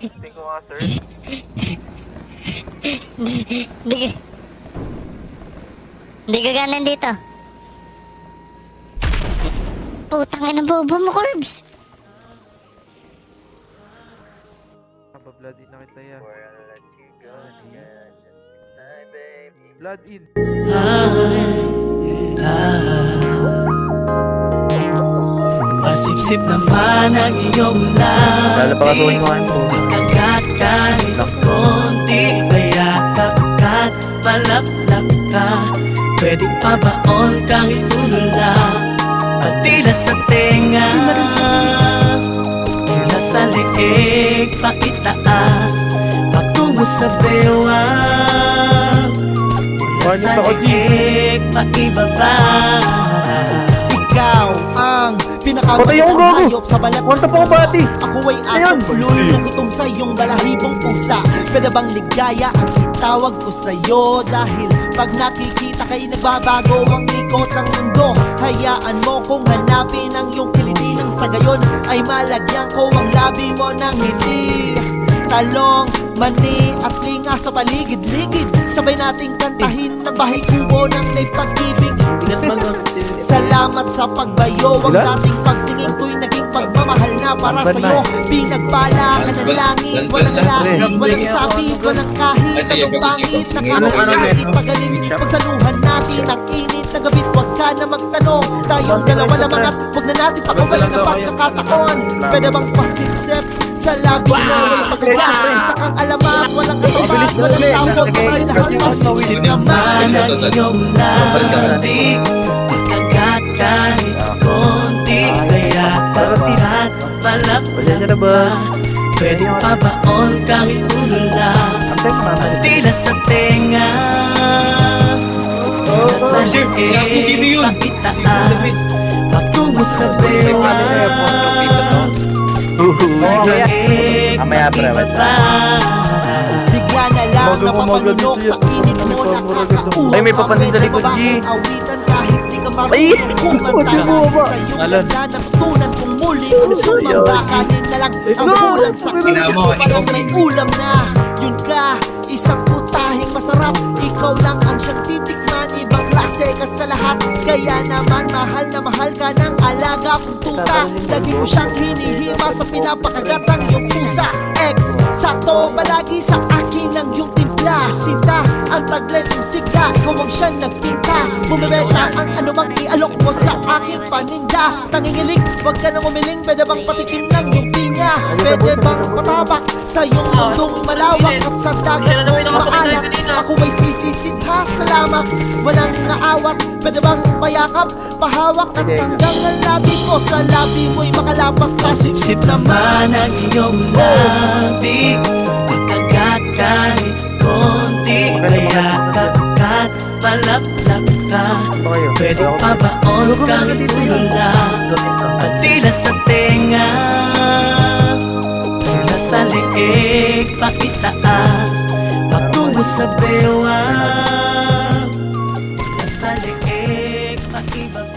Tingin ko nga, sir. Hindi ka ganan dito. Putang ina bobo mo, Corbs. Blood in na kita yan. Blood in. Masipsip naman ang iyong labi. Pagkagat kahit konti, mayakap ka't palaplap ka. Pwede pa baon kahit tulala, patila sa tenga, mula sa leeg paitaas, patungo sa bewang, mula sa leeg paibaba. Ikaw ang pinakamagandang hayop sa balat ng pusa. Ako ay asong ulol na gutom sa iyong balahibong pusa. Pwede bang ligaya ang itawag ko sa'yo? Dahil pag nakikita kay nagbabago ang ikot ng mundo. Hayaan mo kung hanapin ang iyong kiliti nang sa gayon ay malagyan ko ang labi mo ng ngiti. Talong, mani at linga sa paligid-ligid, sabay nating kantahin ng bahay kubo ng may pag-ibig. Salamat sa pagbayo, ang dating pagtingin ko'y naging pagmamahal na para sa'yo. Pinagpala ka ng langit, walang langit, walang sabi, walang kahit anong pangit. Nakakakit, pagaling, pagsaluhan natin ang init na gabit. Huwag ka na magtanong, tayong dalawa lamang at huwag na natin pakawalan ng pagkakataon. Pwede bang pasipsip sa labi mo, walang pagkakataon, isa kang alamat, walang katapat, walang tawag, walang lahat. Pasipsip naman ang iyong labi, pagkagat kahit konti, kaya kapat palaplap ka. Pwede pa baon kahit ulula, patila sa tenga, mula sa leeg paitaas, patungo sa bewang, sa leeg paibaba. Bigla na lang napapalunok sa init mo, nakakauha. Ay, may papansin sa likod, G. Awitan kahit di ka marunong kumanta. Sa iyong ganda natutunan kong muli ang sumamba. Kanin na lang ang kulang sa kiso pa lang may ulam na. Yun ka, isang putahing masarap. Ikaw lang ang siyang titikman, ibang klase ka sa lahat. Kaya naman mahal na mahal ka ng alaga kong tuta. Lagi mo siyang hinihima sa pinapakagatang iyong pusa. Ex, sakto palagi sa akin ang iyong timpla. Sinta, ang taglay kong sigla, ikaw ang siyang nagpinta. Bumibenta ang anumang ialok mo sa aking paninda. Tangingilig, huwag ka nang umiling, pwede bang patikim lang yung pinya? Pwede bang patabak sa iyong mundong malawak at sa dagat mo maalat? Ako may sisisidha, salamat, walang naawat. Pwede bang payakap, pahawak at hanggang ang labi ko sa labi mo'y makalapat. Pasipsip naman ang iyong labi, pagkagat kahit konti, kaya kakat palaplap ka. Pwede pa baon kahit ulula, patila sa tenga, mula sa leeg paitaas, patungo sa bewang, mula sa leeg paibaba.